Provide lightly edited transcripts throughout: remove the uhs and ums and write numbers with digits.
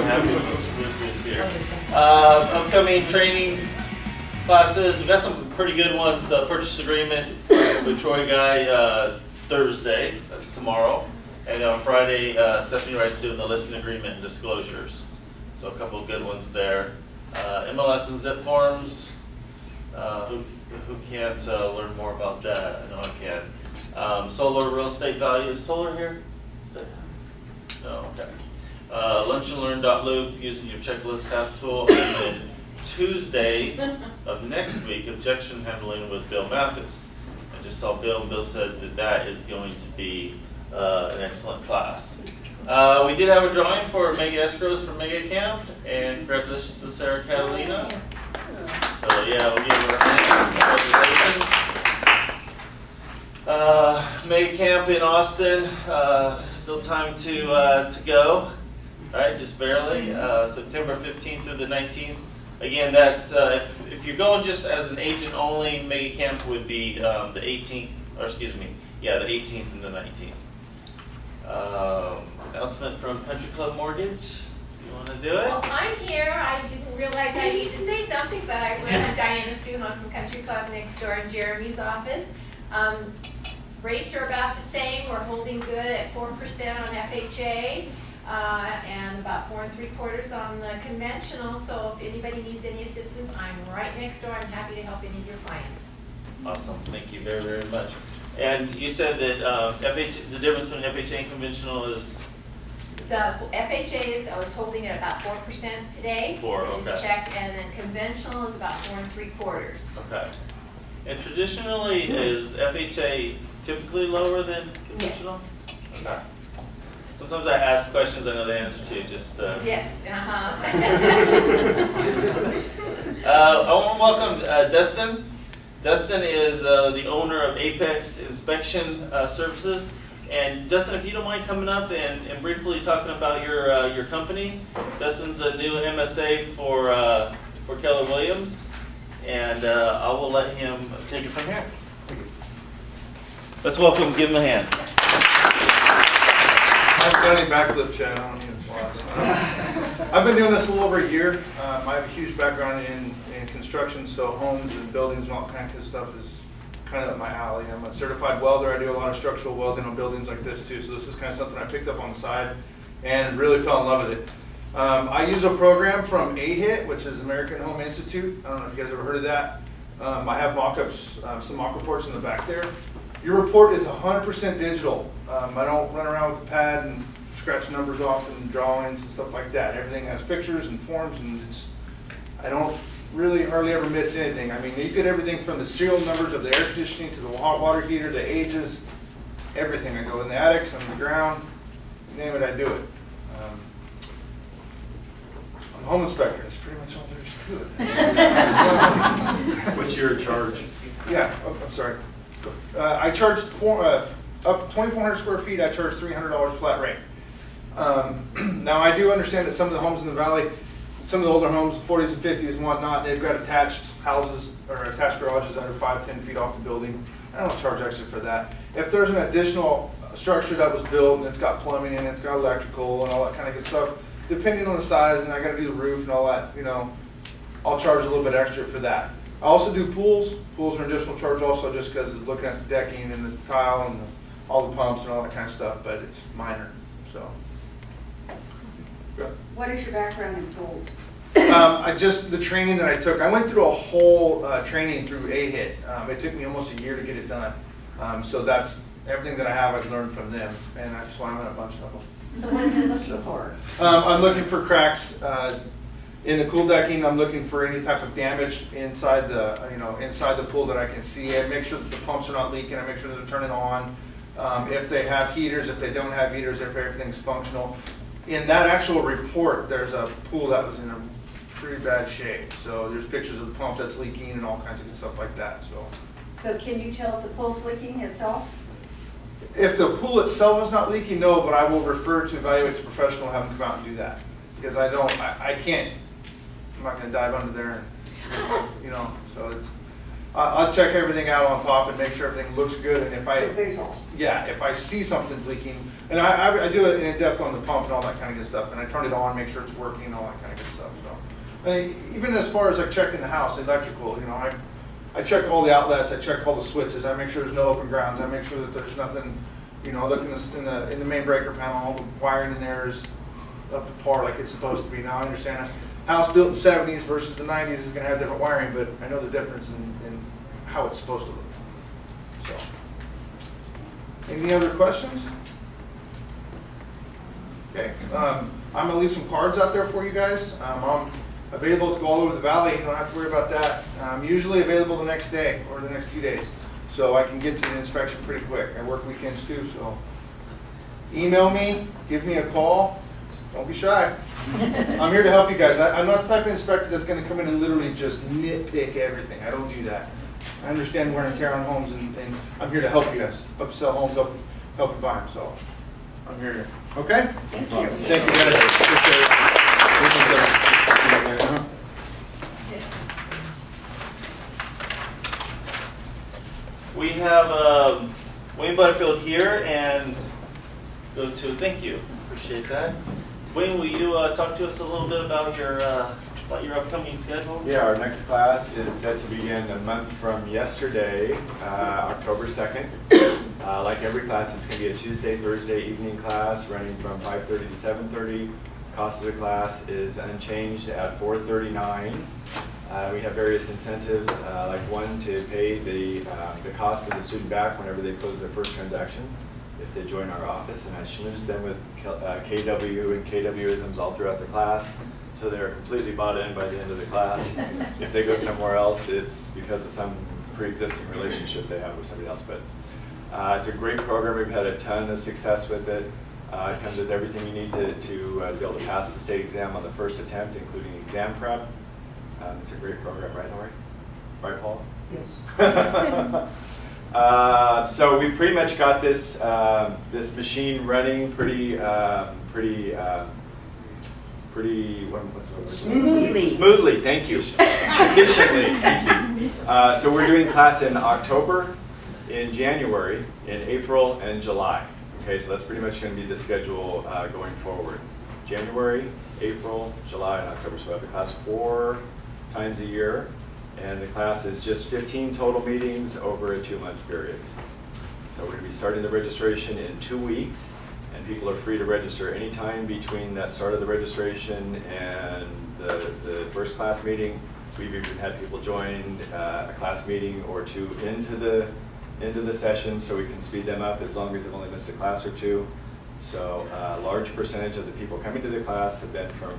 happy with this here. Upcoming training classes, we've got some pretty good ones. Purchase agreement with Troy Guy Thursday, that's tomorrow. And on Friday, Stephanie Wright's doing the listing agreement and disclosures. So a couple of good ones there. MLS and zip forms. Who can't learn more about that? I know I can. Solar real estate value. Is solar here? No, okay. Lunchandlearn.loop using your checklist task tool. And then Tuesday of next week, objection handling with Bill Mathis. I just saw Bill, and Bill said that that is going to be an excellent class. We did have a drawing for Mega Escrows for Mega Camp, and congratulations to Sarah Catalina. So yeah, we'll give her a hand. Congratulations. Mega Camp in Austin, still time to go, right? Just barely. September 15th through the 19th. Again, that if you're going just as an agent only, Mega Camp would be the 18th, or excuse me, yeah, the 18th and the 19th. Announcement from Country Club Mortgage. You want to do it? Well, I'm here. I didn't realize I needed to say something, but I have Diana Stuhon from Country Club next door in Jeremy's office. Rates are about the same. We're holding good at 4% on FHA and about 4 3/4 on the conventional. So if anybody needs any assistance, I'm right next door. I'm happy to help any of your clients. Awesome. Thank you very, very much. And you said that the difference between FHA and conventional is? The FHA is, I was holding it about 4% today. 4, I okay. just checked, and then conventional is about 4 3/4. Okay. And traditionally, is FHA typically lower than conventional? Yes. Okay. Sometimes I ask questions I know the answer to, just... Yes, I want to welcome Dustin. Dustin is the owner of Apex Inspection Services. And Dustin, if you don't mind coming up and briefly talking about your company. Dustin's a new MSA for Keller Williams, and I will let him take it from here. Let's welcome, give him a hand. I've done a backflip, Chad. I don't need applause. I've been doing this a little over a year. I have a huge background in construction, so homes and buildings and all kinds of stuff is kind of up my alley. I'm a certified welder. I do a lot of structural welding on buildings like this too, so this is kind of something I picked up on the side and really fell in love with it. I use a program from AHIT, which is American Home Institute. I don't know if you guys ever heard of that. I have mock-ups, some mock reports in the back there. Your report is 100% digital. I don't run around with a pad and scratch numbers off and drawings and stuff like that. Everything has pictures and forms, and I don't really hardly ever miss anything. I mean, you get everything from the serial numbers of the air conditioning to the hot water heater, the ages, everything. I go in the attics, on the ground, you name it, I do it. I'm a home inspector. That's pretty much all there is to it. What's your charge? Yeah, I'm sorry. I charge up 2,400 square feet. I charge $300 flat rate. Now I do understand that some of the homes in the valley, some of the older homes, 40s and 50s and whatnot, they've got attached houses or attached garages that are 5-10 feet off the building. I don't charge extra for that. If there's an additional structure that was built and it's got plumbing and it's got electrical and all that kind of good stuff, depending on the size, and I got to do the roof and all that, you know, I'll charge a little bit extra for that. I also do pools. Pools are an additional charge also, just because of looking at the decking and the tile and all the pumps and all that kind of stuff, but it's minor. So. Good. What is your background in pools? The training that I took, I went through a whole training through AHIT. It took me almost a year to get it done. So that's everything that I have I've learned from them, and I've swam in a bunch of them. So what are you looking for? I'm looking for cracks in the cool decking. I'm looking for any type of damage inside inside the pool that I can see. I make sure that the pumps are not leaking. I make sure that they're turning on. If they have heaters, if they don't have heaters, if everything's functional. In that actual report, there's a pool that was in a pretty bad shape. So there's pictures of the pump that's leaking and all kinds of good stuff like that. So can you tell if the pool's leaking itself? If the pool itself is not leaking, no, but I will refer to evaluate the professional, have them come out and do that. Because I can't, I'm not going to dive under there and, so I'll check everything out on top and make sure everything looks good, and if I, Visual. yeah, if I see something's leaking, and I do it in depth on the pump and all that kind of good stuff, and I turn it on, make sure it's working and all that kind of good stuff, so. Even as far as like checking the house, electrical, you know, I check all the outlets, I check all the switches, I make sure there's no open grounds, I make sure that there's nothing, you know, look in the main breaker panel, all the wiring in there is up to par like it's supposed to be. Now I understand a house built in the 70s versus the 90s is gonna have different wiring, but I know the difference in how it's supposed to look. So, any other questions? Okay, I'm gonna leave some cards out there for you guys. I'm available to go all over the valley. You don't have to worry about that. I'm usually available the next day or the next few days, so I can get to the inspection pretty quick. I work weekends too, so email me, give me a call. Don't be shy. I'm here to help you guys. I'm not the type of inspector that's going to come in and literally just nitpick everything. I don't do that. I understand wear and tear on homes, and I'm here to help you guys. Help you sell homes, help you buy them. So I'm here to. Okay? Thank you. Thank you guys. Appreciate it. We have Wayne Butterfield here, and go to thank you. Appreciate that. Wayne, will you talk to us a little bit about your upcoming schedule? Yeah, our next class is set to begin a month from yesterday, October 2nd. Like every class, it's going to be a Tuesday, Thursday evening class running from 5:30 to 7:30. Cost of the class is unchanged at $439. We have various incentives, like one to pay the cost of the student back whenever they close their first transaction, if they join our office, and I schmooze them with KW and KWisms all throughout the class, so they're completely bought in by the end of the class. If they go somewhere else, it's because of some pre-existing relationship they have with somebody else. But it's a great program. We've had a ton of success with it. It comes with everything you need to be able to pass the state exam on the first attempt, including exam prep. It's a great program, right, Lori? Right, Paul? Yes. So we pretty much got this this machine running pretty Smoothly. Smoothly, thank you. Efficiently, thank you. So we're doing class in October, in January, in April, and July. Okay, so that's pretty much going to be the schedule going forward. January, April, July, and October. So we have the class 4 times a year, and the class is just 15 total meetings over a 2-month period. So we're going to be starting the registration in 2 weeks, and people are free to register anytime between that start of the registration and the first class meeting. We've even had people join a class meeting or two into the session, so we can speed them up as long as they've only missed a class or two. So a large percentage of the people coming to the class have been from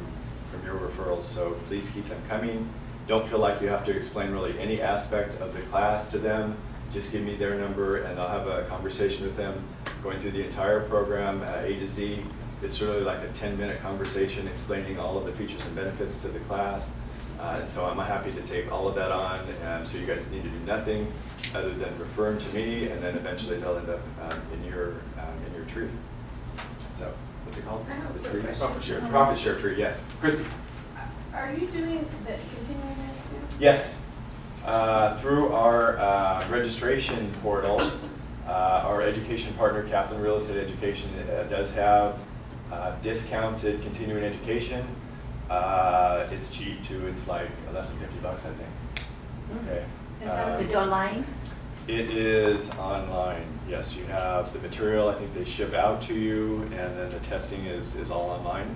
your referrals, so please keep them coming. Don't feel like you have to explain really any aspect of the class to them. Just give me their number and I'll have a conversation with them going through the entire program, A to Z. It's really like a 10-minute conversation explaining all of the features and benefits to the class. And so I'm happy to take all of that on, and so you guys need to do nothing other than refer them to me, and then eventually they'll end up in your tree. So what's it called? I have a The quick tree? question. Profit share. Profit share tree. Yes, Chrissy. Are you doing the continuing ed too? Yes. Through our registration portal, our education partner, Kaplan Real Estate Education, does have discounted continuing education. It's cheap too. It's like less than $50, I think. Okay. It's online? It is online. Yes, you have the material. I think they ship out to you, and then the testing is all online.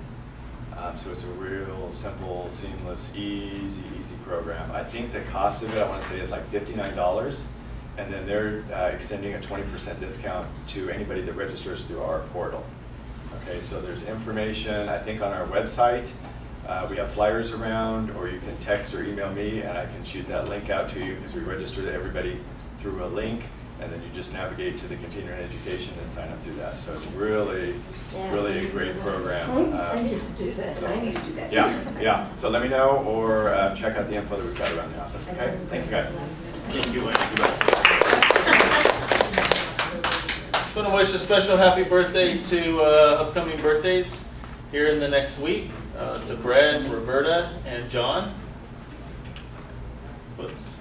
So it's a real simple, seamless, easy program. I think the cost of it, I want to say, is like $59, and then they're extending a 20% discount to anybody that registers through our portal. Okay, so there's information, I think, on our website. We have flyers around, or you can text or email me, and I can shoot that link out to you, because we register to everybody through a link, and then you just navigate to the continuing education and sign up through that. So it's really a great program. I need to do that. I need to do that. Yeah. So let me know, or check out the info that we've got around the office. Okay. Thank you, guys. Thank you, Wayne. Just want to wish a special happy birthday to upcoming birthdays here in the next week to Brad, Roberta, and John. Whoops.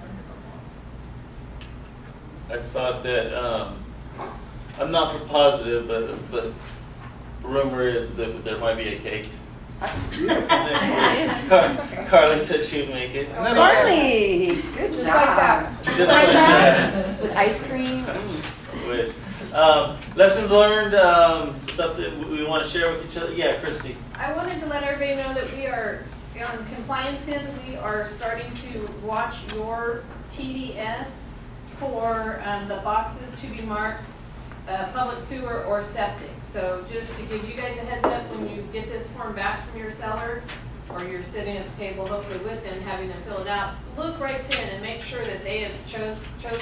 I thought that, I'm not for positive, but rumor is that there might be a cake. That's beautiful. Next week. Carly said she'd make it. And then also- Carly, good Just job. like that. Just like that. With ice cream. Mm. With, lessons learned, stuff that we want to share with each other. Yeah, Christy. I wanted to let everybody know that we are, on compliance end, we are starting to watch your TDS for the boxes to be marked public sewer or septic. So just to give you guys a heads up, when you get this form back from your seller, or you're sitting at the table hopefully with them, having them fill it out, look right then and make sure that they have chosen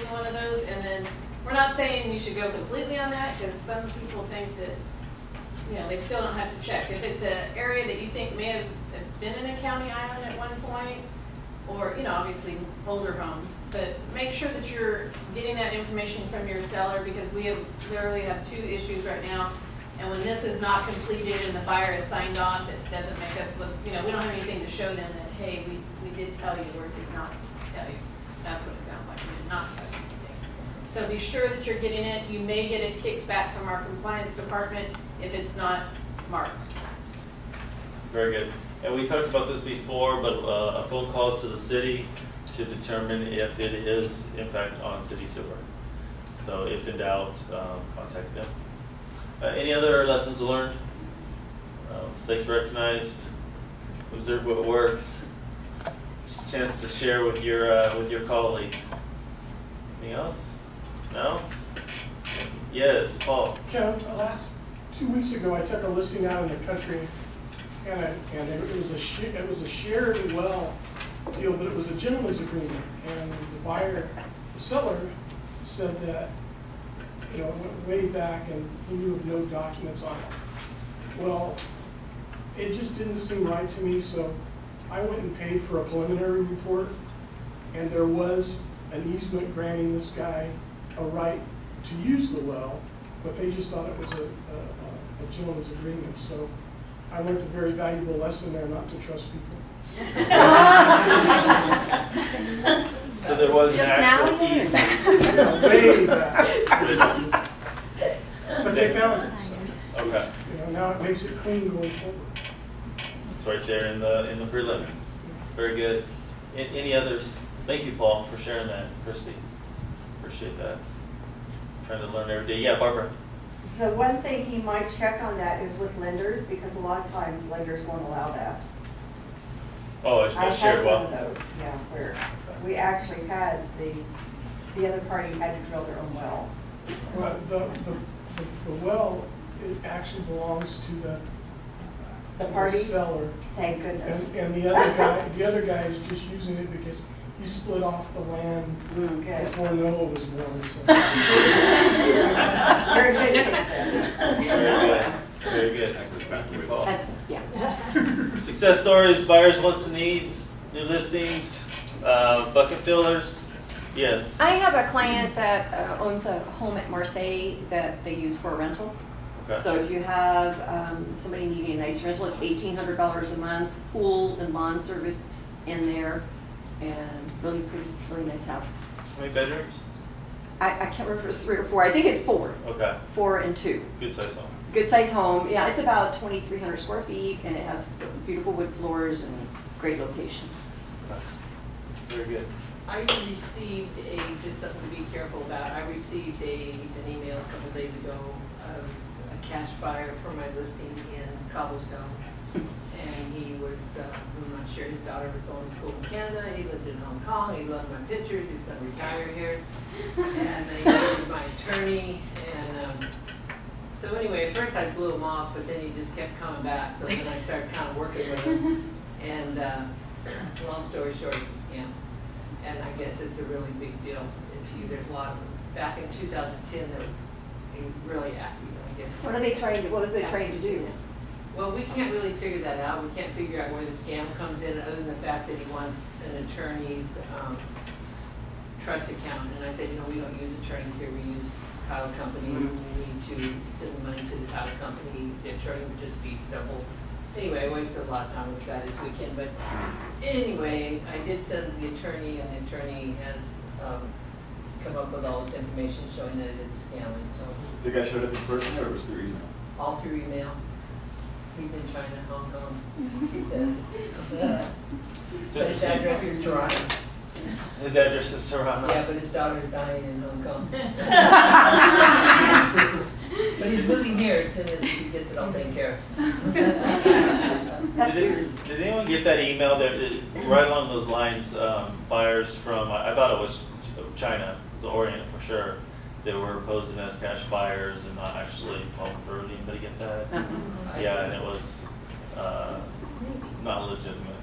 one of those. And then, we're not saying you should go completely on that, because some people think that, you know, they still don't have to check. If it's an area that you think may have been in a county island at one point, or, you know, obviously older homes, but make sure that you're getting that information from your seller, because we literally have 2 issues right now. And when this is not completed and the buyer is signed off, it doesn't make us look, you know, we don't have anything to show them that, hey, we did tell you or did not tell you. That's what it sounds like, we did not tell you anything. So be sure that you're getting it. You may get it kicked back from our compliance department if it's not marked. Very good. And we talked about this before, but a phone call to the city to determine if it is in fact on city sewer. So if in doubt, contact them. Any other lessons learned? Mistakes recognized, observe what works. Just a chance to share with your colleagues. Anything else? No? Yes, Paul. Kevin, last 2 weeks ago, I took a listing out in the country, and it was a shared well deal, but it was a gentleman's agreement, and the seller said that, you know, went way back, and he knew of no documents on it. Well, it just didn't seem right to me, so I went and paid for a preliminary report, and there was an easement granting this guy a right to use the well, but they just thought it was a gentleman's agreement. So I learned a very valuable lesson there, not to trust people. So there was an Just now actual you easement. Way back. But they found it. So, Okay, you know, now it makes it clean going forward. it's right there in the prelim. Very good. Any others? Thank you, Paul, for sharing that. Christy, appreciate that. Trying to learn every day. Yeah, Barbara. The one thing he might check on that is with lenders, because a lot of times lenders won't allow that. Oh, it's I a shared had one of well. those, yeah, where we actually had the other party had to drill their own well. Well, the well, it actually belongs to The party? seller. Thank goodness. And the other guy is just using it because he split off the land Okay. before Noah was born. So. Very good shape then. Very good. Very good. Thank you, Paul. That's, yeah. Success stories, buyers, wants and needs, new listings, bucket fillers. Yes. I have a client that owns a home at Marseille that they use for rental. Okay. So if you have somebody needing a nice rental, it's $1,800 a month, pool and lawn service in there, and really pretty, really nice house. How many bedrooms? I can't remember if it's 3 or 4. I think it's 4. Okay. 4 and 2. Good size home. Good size home. Yeah, it's about 2,300 square feet, and it has beautiful wood floors and great location. Okay. Very good. I received just something to be careful about. I received an email a couple days ago. I was a cash buyer for my listing in Cobblestone. And he was, I'm not sure, his daughter was going to school in Canada. He lived in Hong Kong. He loved my pictures. He's going to retire here. And he was my attorney. And so anyway, at first I blew him off, but then he just kept coming back. So then I started kind of working with him. And long story short, it's a scam. And I guess it's a really big deal. There's a lot of them. Back in 2010, there was a really active, I guess. What was they trying to do? Well, we can't really figure that out. We can't figure out where the scam comes in, other than the fact that he wants an attorney's trust account. And I said, you know, we don't use attorneys here. We use title companies. We need to send the money to the title company. The attorney would just be double. Anyway, I wasted a lot of time with that this weekend. But anyway, I did send the attorney, and the attorney has come up with all this information showing that it is a scamming, so The guy showed up in person or it was through email? all through email. He's in China, Hong Kong, he says. But his address is Toronto. His address is Toronto. Yeah, but his daughter's dying in Hong Kong. But he's moving here as soon as he gets it all taken care of. Did anyone get that email there, right along those lines, buyers from, I thought it was China, it was the Orient for sure. They were posing as cash buyers and not actually home converting. Did anybody get that? Yeah, and it was not legitimate.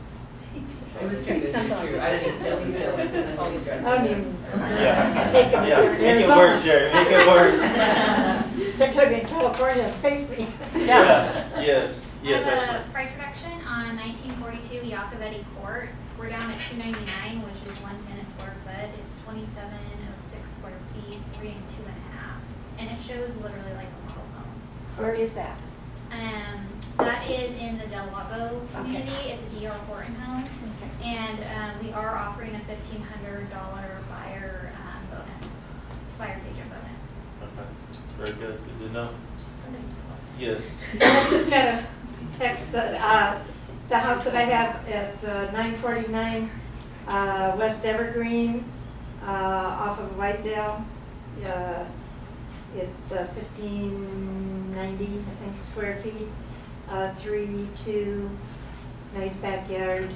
It was too good to be true. I didn't even tell you so because I'm only driving. I don't even. Yeah, make it work, Jerry, make it work. They're gonna be in California and face me. Yeah, yes, yes, I have actually. a price reduction on 1942 Yacovetti Court. We're down at $299, which is 110 a square foot. It's 2706 square feet, 3 and 2.5, and it shows literally like a model home. Where is that? That is in the Del Lago community. Okay. It's a D.R. Horton home, and we are offering a $1,500 buyer's agent bonus. Okay, very good, good to know. Just somebody just looked. Yes, I just got a text that, the house that I have at 949 West Evergreen, off of Whitedale. It's 1590, I think, square feet, 3-2, nice backyard.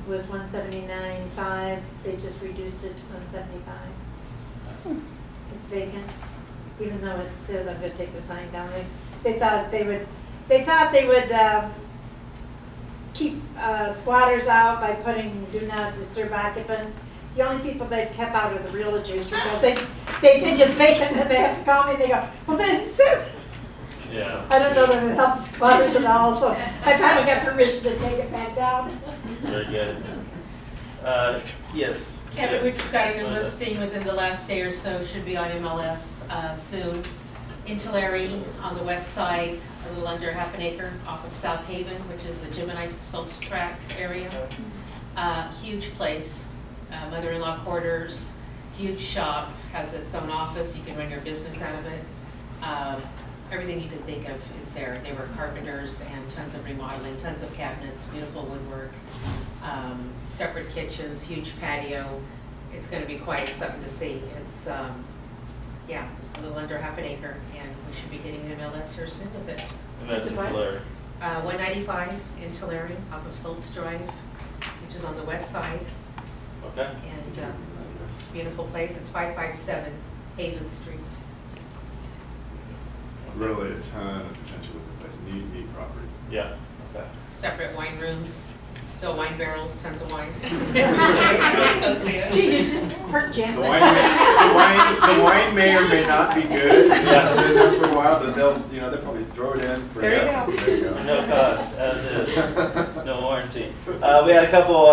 Was 179.5. They just reduced it to 175. It's vacant, even though it says I'm going to take the sign down. They thought they would keep squatters out by putting do not disturb occupants. The only people they've kept out are the realtors because they think it's vacant and they have to call me and they go, well, then it says. yeah. I don't know that it helps squatters at all, so I finally got permission to take it back down. Very good. Yes. Kevin, we yes. just got a new Linda. listing within the last day or so, should be on MLS soon. In Tulare, on the west side, a little under half an acre off of South Haven, which is the Gemini Salts Track area. Huge place, mother-in-law quarters, huge shop, has its own office, you can run your business out of it. Everything you can think of is there. They were carpenters and tons of remodeling, tons of cabinets, beautiful woodwork, separate kitchens, huge patio. It's going to be quite something to see. It's, yeah, a little under half an acre, and we should be getting an MLS here soon with it. And that's in Tulare. 195 in Tulare, off of Soltz Drive, which is on the west side, Okay. and beautiful place. It's 557 Haven Street. Really a ton of potential with the place. Neat property. Yeah, okay. Separate wine rooms, still wine barrels, tons of wine. Go see it. Gee, you just hurt Jan. The wine may or may not be good. Yeah. Sit there for a while, but they'll probably throw it in. For There you go. There you go. No cost, as is, no warranty. We had a couple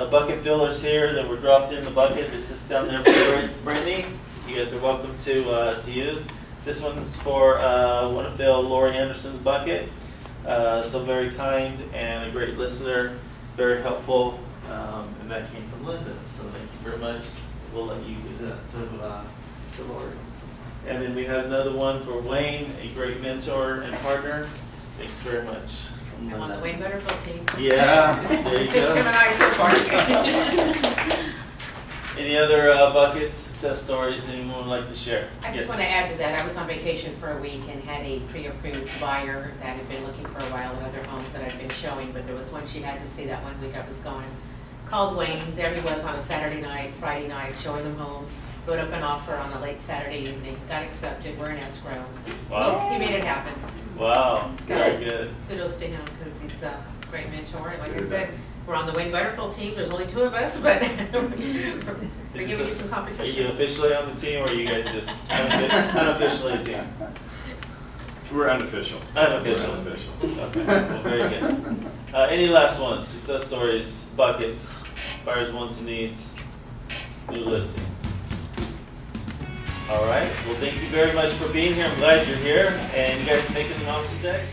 bucket fillers here that were dropped in the bucket. It sits down there for Brittany. You guys are welcome to use. This one's for want to fill Lori Anderson's bucket. So very kind and a great listener, very helpful, and that came from Linda. So thank you very much. We'll let you do that to Lori. And then we have another one for Wayne, a great mentor and partner. Thanks very much. I'm on the Wayne Butterfield team. Yeah, there you It's just him go. and I so far. Any other buckets, success stories anyone would like to share? I just Yes. want to add to that, I was on vacation for a week and had a pre-approved buyer that had been looking for a while at other homes that I'd been showing, but there was one she had to see that 1 week I was gone. Called Wayne, there he was on a Saturday night, Friday night, showing them homes, wrote up an offer on a late Saturday evening, got accepted, we're in escrow. Wow. So he made it happen. Wow, So very good. kudos to him because he's a great mentor. And like I said, we're on the Wayne Butterfield team, there's only 2 of us, but we're giving you some Are you competition. officially on the team or are you guys just unofficially a team? We're unofficial. Unofficial. We're unofficial. Okay, well, very good. Any last ones, success stories, buckets, buyers' wants and needs, new listings? All right, well, thank you very much for being here. I'm glad you're here and you guys are making an awesome day.